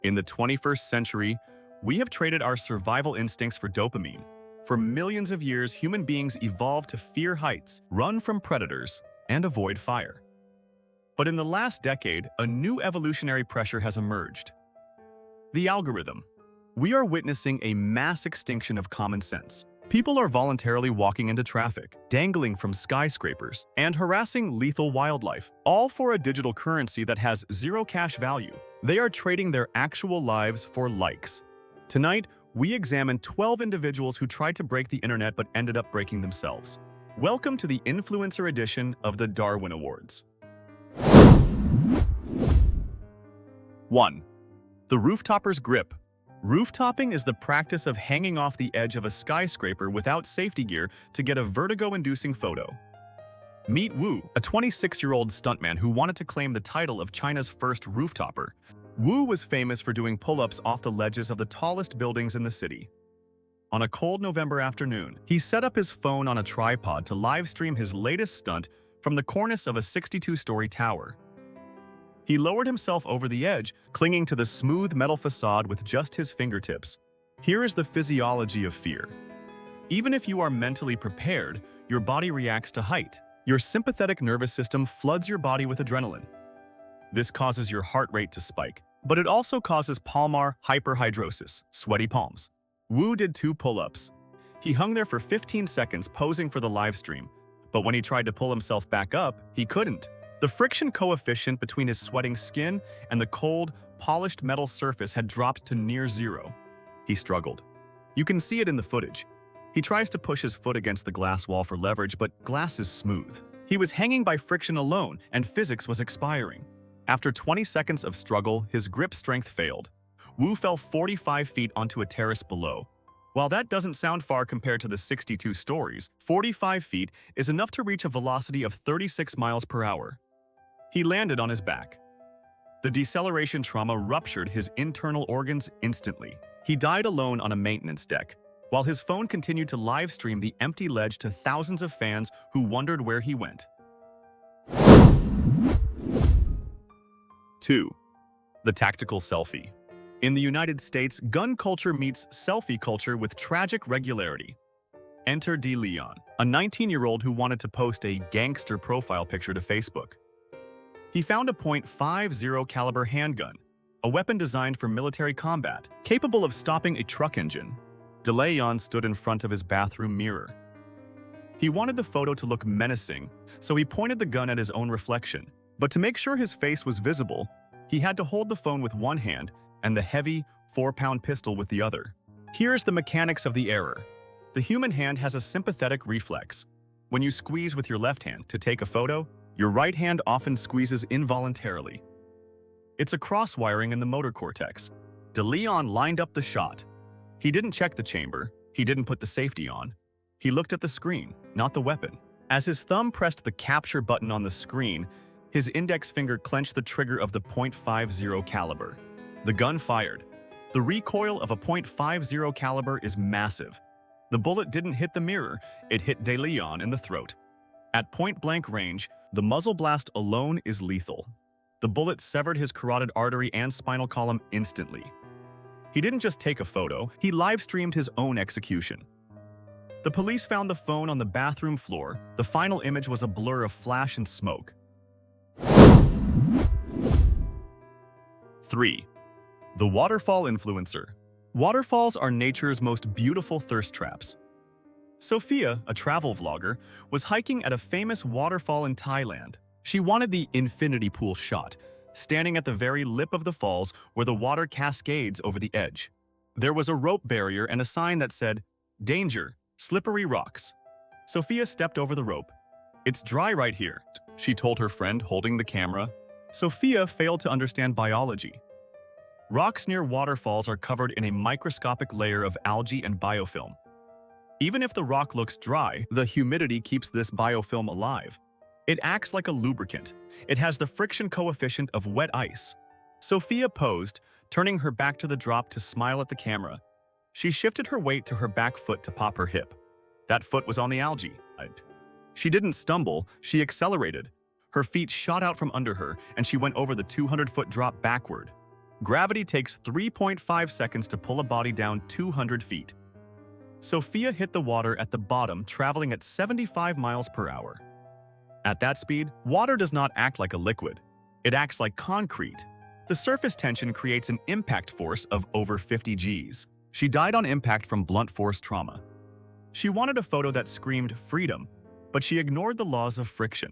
In the 21st century, we have traded our survival instincts for dopamine. For millions of years, human beings evolved to fear heights, run from predators, and avoid fire. But in the last decade, a new evolutionary pressure has emerged. The algorithm. We are witnessing a mass extinction of common sense. People are voluntarily walking into traffic, dangling from skyscrapers, and harassing lethal wildlife, all for a digital currency that has zero cash value. They are trading their actual lives for likes. Tonight, we examine 12 individuals who tried to break the internet but ended up breaking themselves. Welcome to the influencer edition of the Darwin Awards. 1. The rooftopper's grip. Rooftopping is the practice of hanging off the edge of a skyscraper without safety gear to get a vertigo-inducing photo. Meet Wu, a 26-year-old stuntman who wanted to claim the title of China's first rooftopper. Wu was famous for doing pull-ups off the ledges of the tallest buildings in the city. On a cold November afternoon, he set up his phone on a tripod to live-stream his latest stunt from the cornice of a 62-story tower. He lowered himself over the edge, clinging to the smooth metal facade with just his fingertips. Here is the physiology of fear. Even if you are mentally prepared, your body reacts to height. Your sympathetic nervous system floods your body with adrenaline. This causes your heart rate to spike, but it also causes palmar hyperhidrosis, sweaty palms. Wu did 2 pull-ups. He hung there for 15 seconds posing for the live stream, but when he tried to pull himself back up, he couldn't. The friction coefficient between his sweating skin and the cold, polished metal surface had dropped to near zero. He struggled. You can see it in the footage. He tries to push his foot against the glass wall for leverage, but glass is smooth. He was hanging by friction alone, and physics was expiring. After 20 seconds of struggle, his grip strength failed. Wu fell 45 feet onto a terrace below. While that doesn't sound far compared to the 62 stories, 45 feet is enough to reach a velocity of 36 miles per hour. He landed on his back. The deceleration trauma ruptured his internal organs instantly. He died alone on a maintenance deck, while his phone continued to live stream the empty ledge to thousands of fans who wondered where he went. 2. The tactical selfie. In the United States, gun culture meets selfie culture with tragic regularity. Enter De Leon, a 19-year-old who wanted to post a gangster profile picture to Facebook. He found a .50 caliber handgun, a weapon designed for military combat, capable of stopping a truck engine. De Leon stood in front of his bathroom mirror. He wanted the photo to look menacing, so he pointed the gun at his own reflection. But to make sure his face was visible, he had to hold the phone with one hand and the heavy, 4-pound pistol with the other. Here's the mechanics of the error. The human hand has a sympathetic reflex. When you squeeze with your left hand to take a photo, your right hand often squeezes involuntarily. It's a cross-wiring in the motor cortex. De Leon lined up the shot. He didn't check the chamber. He didn't put the safety on. He looked at the screen, not the weapon. As his thumb pressed the capture button on the screen, his index finger clenched the trigger of the .50 caliber. The gun fired. The recoil of a .50 caliber is massive. The bullet didn't hit the mirror, it hit De Leon in the throat. At point-blank range, the muzzle blast alone is lethal. The bullet severed his carotid artery and spinal column instantly. He didn't just take a photo, he live-streamed his own execution. The police found the phone on the bathroom floor. The final image was a blur of flash and smoke. 3. The waterfall influencer. Waterfalls are nature's most beautiful thirst traps. Sophia, a travel vlogger, was hiking at a famous waterfall in Thailand. She wanted the infinity pool shot, standing at the very lip of the falls where the water cascades over the edge. There was a rope barrier and a sign that said, "Danger, slippery rocks." Sophia stepped over the rope. "It's dry right here," she told her friend holding the camera. Sophia failed to understand biology. Rocks near waterfalls are covered in a microscopic layer of algae and biofilm. Even if the rock looks dry, the humidity keeps this biofilm alive. It acts like a lubricant. It has the friction coefficient of wet ice. Sophia posed, turning her back to the drop to smile at the camera. She shifted her weight to her back foot to pop her hip. That foot was on the algae. She didn't stumble, she accelerated. Her feet shot out from under her, and she went over the 200-foot drop backward. Gravity takes 3.5 seconds to pull a body down 200 feet. Sophia hit the water at the bottom, traveling at 75 miles per hour. At that speed, water does not act like a liquid. It acts like concrete. The surface tension creates an impact force of over 50 Gs. She died on impact from blunt force trauma. She wanted a photo that screamed freedom, but she ignored the laws of friction.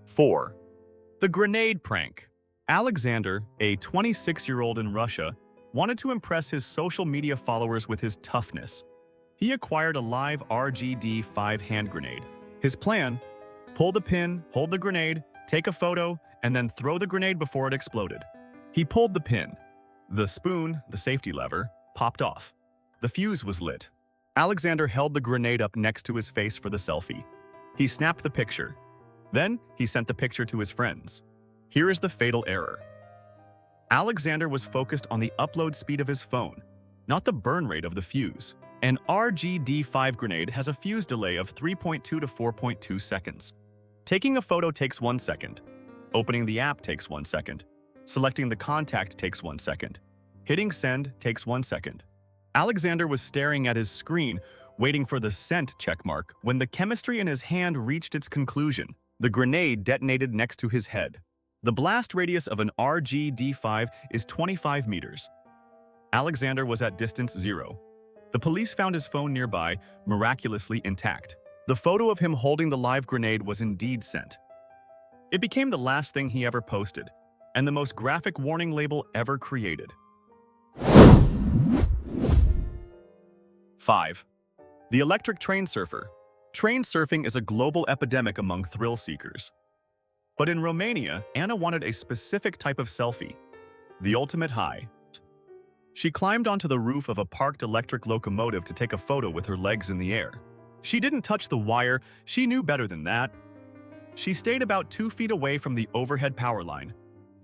4. The grenade prank. Alexander, a 26-year-old in Russia, wanted to impress his social media followers with his toughness. He acquired a live RGD-5 hand grenade. His plan: pull the pin, hold the grenade, take a photo, and then throw the grenade before it exploded. He pulled the pin. The spoon, the safety lever, popped off. The fuse was lit. Alexander held the grenade up next to his face for the selfie. He snapped the picture. Then he sent the picture to his friends. Here is the fatal error. Alexander was focused on the upload speed of his phone, not the burn rate of the fuse. An RGD-5 grenade has a fuse delay of 3.2 to 4.2 seconds. Taking a photo takes 1 second. Opening the app takes 1 second. Selecting the contact takes 1 second. Hitting send takes 1 second. Alexander was staring at his screen, waiting for the sent checkmark, when the chemistry in his hand reached its conclusion. The grenade detonated next to his head. The blast radius of an RGD-5 is 25 meters. Alexander was at distance 0. The police found his phone nearby, miraculously intact. The photo of him holding the live grenade was indeed sent. It became the last thing he ever posted, and the most graphic warning label ever created. 5. The electric train surfer. Train surfing is a global epidemic among thrill seekers. But in Romania, Anna wanted a specific type of selfie, the ultimate high. She climbed onto the roof of a parked electric locomotive to take a photo with her legs in the air. She didn't touch the wire, she knew better than that. She stayed about 2 feet away from the overhead power line.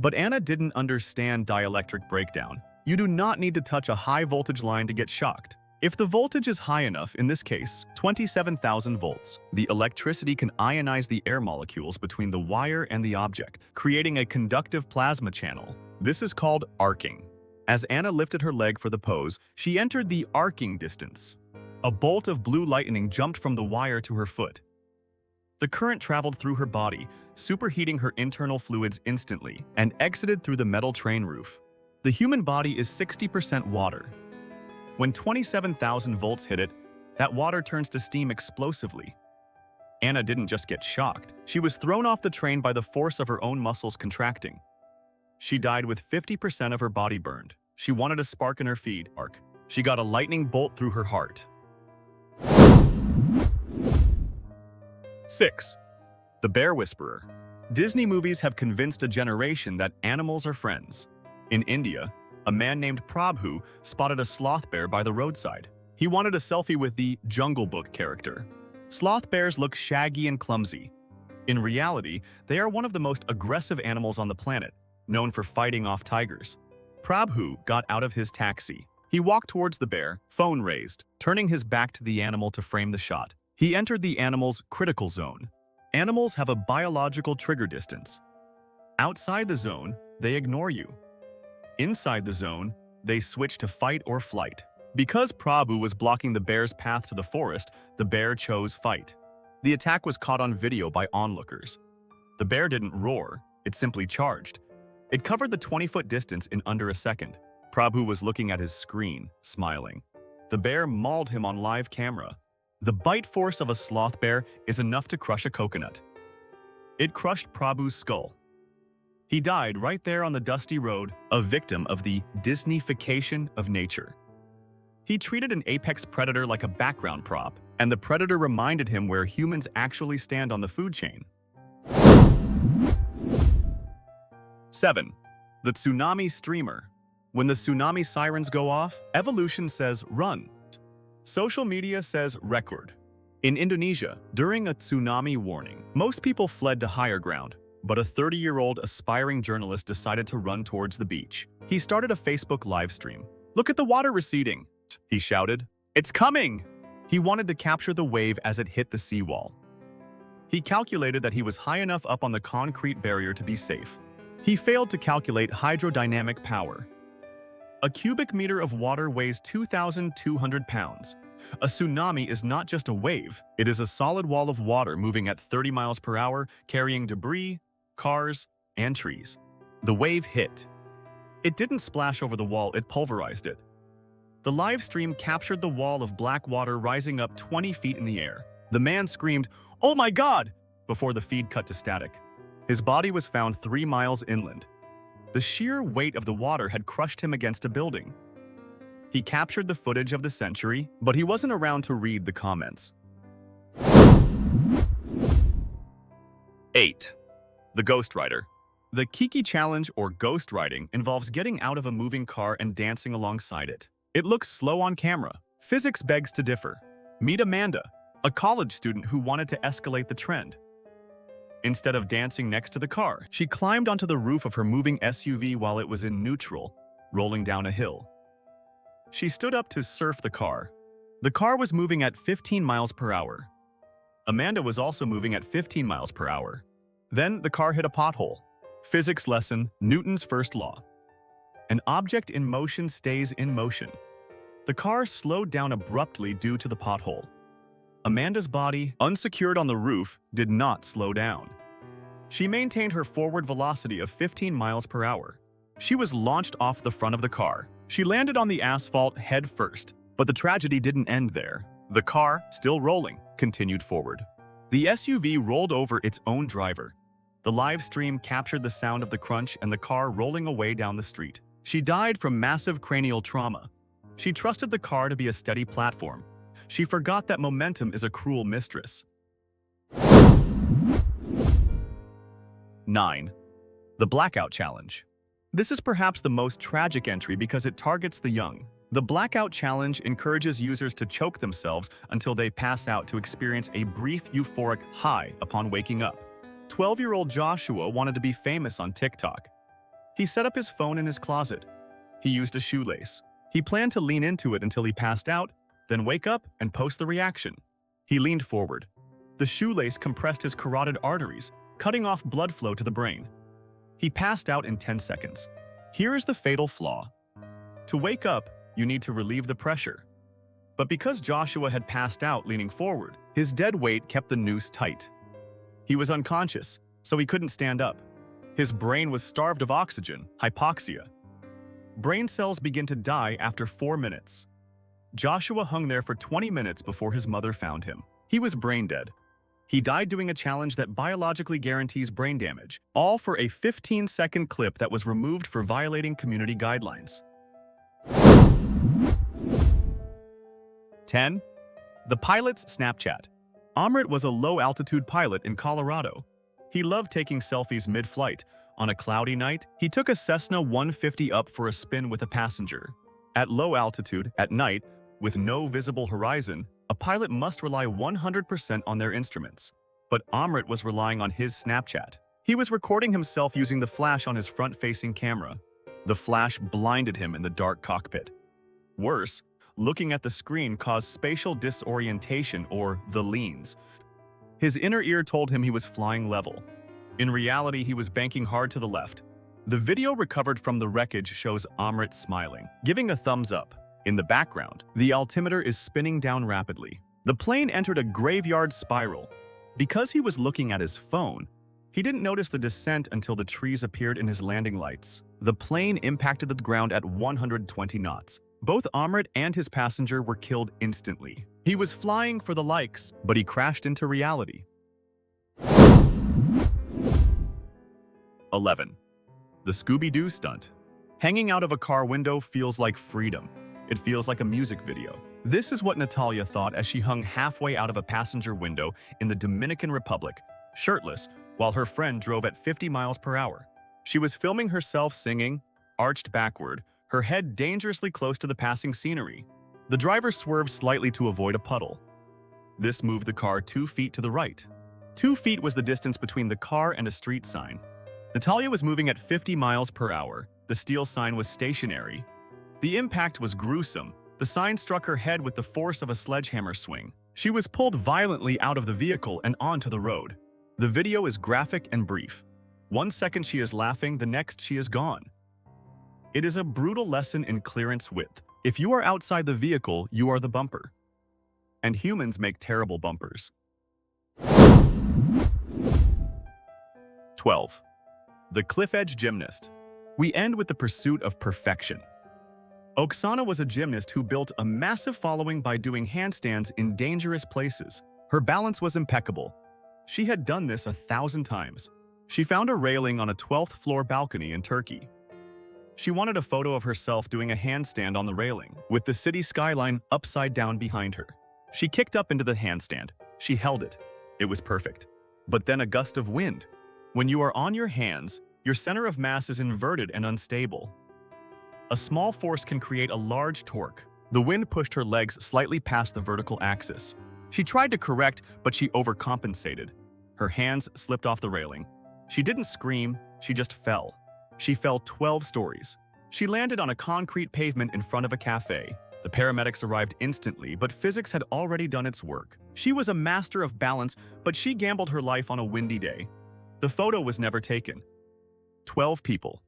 But Anna didn't understand dielectric breakdown. You do not need to touch a high voltage line to get shocked. If the voltage is high enough, in this case, 27,000 volts, the electricity can ionize the air molecules between the wire and the object, creating a conductive plasma channel. This is called arcing. As Anna lifted her leg for the pose, she entered the arcing distance. A bolt of blue lightning jumped from the wire to her foot. The current traveled through her body, superheating her internal fluids instantly, and exited through the metal train roof. The human body is 60% water. When 27,000 volts hit it, that water turns to steam explosively. Anna didn't just get shocked. She was thrown off the train by the force of her own muscles contracting. She died with 50% of her body burned. She wanted a spark in her feed. She got a lightning bolt through her heart. 6. The Bear Whisperer. Disney movies have convinced a generation that animals are friends. In India, a man named Prabhu spotted a sloth bear by the roadside. He wanted a selfie with the Jungle Book character. Sloth bears look shaggy and clumsy. In reality, they are one of the most aggressive animals on the planet, known for fighting off tigers. Prabhu got out of his taxi. He walked towards the bear, phone raised, turning his back to the animal to frame the shot. He entered the animal's critical zone. Animals have a biological trigger distance. Outside the zone, they ignore you. Inside the zone, they switch to fight or flight. Because Prabhu was blocking the bear's path to the forest, the bear chose fight. The attack was caught on video by onlookers. The bear didn't roar, it simply charged. It covered the 20-foot distance in under a second. Prabhu was looking at his screen, smiling. The bear mauled him on live camera. The bite force of a sloth bear is enough to crush a coconut. It crushed Prabhu's skull. He died right there on the dusty road, a victim of the Disneyfication of nature. He treated an apex predator like a background prop, and the predator reminded him where humans actually stand on the food chain. 7. The Tsunami Streamer. When the tsunami sirens go off, evolution says run. Social media says record. In Indonesia, during a tsunami warning, most people fled to higher ground, but a 30-year-old aspiring journalist decided to run towards the beach. He started a Facebook live stream. "Look at the water receding," he shouted. "It's coming!" He wanted to capture the wave as it hit the seawall. He calculated that he was high enough up on the concrete barrier to be safe. He failed to calculate hydrodynamic power. A cubic meter of water weighs 2,200 pounds. A tsunami is not just a wave, it is a solid wall of water moving at 30 miles per hour, carrying debris, cars, and trees. The wave hit. It didn't splash over the wall, it pulverized it. The live stream captured the wall of black water rising up 20 feet in the air. The man screamed, "Oh my God!" before the feed cut to static. His body was found 3 miles inland. The sheer weight of the water had crushed him against a building. He captured the footage of the century, but he wasn't around to read the comments. 8. The Ghost Rider. The Kiki Challenge, or ghost riding, involves getting out of a moving car and dancing alongside it. It looks slow on camera. Physics begs to differ. Meet Amanda, a college student who wanted to escalate the trend. Instead of dancing next to the car, she climbed onto the roof of her moving SUV while it was in neutral, rolling down a hill. She stood up to surf the car. The car was moving at 15 miles per hour. Amanda was also moving at 15 miles per hour. Then the car hit a pothole. Physics lesson, Newton's first law. An object in motion stays in motion. The car slowed down abruptly due to the pothole. Amanda's body, unsecured on the roof, did not slow down. She maintained her forward velocity of 15 miles per hour. She was launched off the front of the car. She landed on the asphalt head first, but the tragedy didn't end there. The car, still rolling, continued forward. The SUV rolled over its own driver. The live stream captured the sound of the crunch and the car rolling away down the street. She died from massive cranial trauma. She trusted the car to be a steady platform. She forgot that momentum is a cruel mistress. 9. The Blackout Challenge. This is perhaps the most tragic entry because it targets the young. The Blackout Challenge encourages users to choke themselves until they pass out to experience a brief euphoric high upon waking up. 12-year-old Joshua wanted to be famous on TikTok. He set up his phone in his closet. He used a shoelace. He planned to lean into it until he passed out, then wake up and post the reaction. He leaned forward. The shoelace compressed his carotid arteries, cutting off blood flow to the brain. He passed out in 10 seconds. Here is the fatal flaw. To wake up, you need to relieve the pressure. But because Joshua had passed out leaning forward, his dead weight kept the noose tight. He was unconscious, so he couldn't stand up. His brain was starved of oxygen, hypoxia. Brain cells begin to die after 4 minutes. Joshua hung there for 20 minutes before his mother found him. He was brain dead. He died doing a challenge that biologically guarantees brain damage, all for a 15-second clip that was removed for violating community guidelines. 10. The Pilot's Snapchat. Amrit was a low-altitude pilot in Colorado. He loved taking selfies mid-flight. On a cloudy night, he took a Cessna 150 up for a spin with a passenger. At low altitude, at night, with no visible horizon, a pilot must rely 100% on their instruments. But Amrit was relying on his Snapchat. He was recording himself using the flash on his front-facing camera. The flash blinded him in the dark cockpit. Worse, looking at the screen caused spatial disorientation, or the leans. His inner ear told him he was flying level. In reality, he was banking hard to the left. The video recovered from the wreckage shows Amrit smiling, giving a thumbs up. In the background, the altimeter is spinning down rapidly. The plane entered a graveyard spiral. Because he was looking at his phone, he didn't notice the descent until the trees appeared in his landing lights. The plane impacted the ground at 120 knots. Both Amrit and his passenger were killed instantly. He was flying for the likes, but he crashed into reality. 11. The Scooby-Doo Stunt. Hanging out of a car window feels like freedom. It feels like a music video. This is what Natalia thought as she hung halfway out of a passenger window in the Dominican Republic, shirtless, while her friend drove at 50 miles per hour. She was filming herself singing, arched backward, her head dangerously close to the passing scenery. The driver swerved slightly to avoid a puddle. This moved the car 2 feet to the right. 2 feet was the distance between the car and a street sign. Natalia was moving at 50 miles per hour. The steel sign was stationary. The impact was gruesome. The sign struck her head with the force of a sledgehammer swing. She was pulled violently out of the vehicle and onto the road. The video is graphic and brief. 1 second she is laughing, the next she is gone. It is a brutal lesson in clearance width. If you are outside the vehicle, you are the bumper. And humans make terrible bumpers. 12. The cliff edge gymnast. We end with the pursuit of perfection. Oksana was a gymnast who built a massive following by doing handstands in dangerous places. Her balance was impeccable. She had done this 1,000 times. She found a railing on a 12th floor balcony in Turkey. She wanted a photo of herself doing a handstand on the railing, with the city skyline upside down behind her. She kicked up into the handstand. She held it. It was perfect. But then a gust of wind. When you are on your hands, your center of mass is inverted and unstable. A small force can create a large torque. The wind pushed her legs slightly past the vertical axis. She tried to correct, but she overcompensated. Her hands slipped off the railing. She didn't scream, she just fell. She fell 12 stories. She landed on a concrete pavement in front of a cafe. The paramedics arrived instantly, but physics had already done its work. She was a master of balance, but she gambled her life on a windy day. The photo was never taken. 12 people.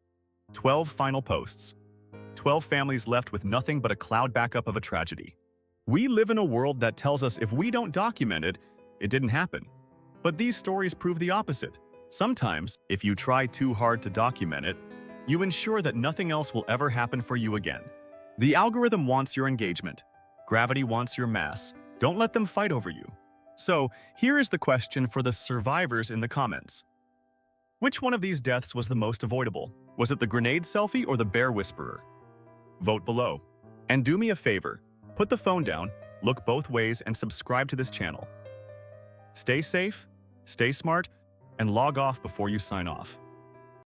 12 final posts. 12 families left with nothing but a cloud backup of a tragedy. We live in a world that tells us if we don't document it, it didn't happen. But these stories prove the opposite. Sometimes, if you try too hard to document it, you ensure that nothing else will ever happen for you again. The algorithm wants your engagement. Gravity wants your mass. Don't let them fight over you. So, here is the question for the survivors in the comments. Which one of these deaths was the most avoidable? Was it the grenade selfie or the bear whisperer? Vote below. And do me a favor, put the phone down, look both ways, and subscribe to this channel. Stay safe, stay smart, and log off before you sign off.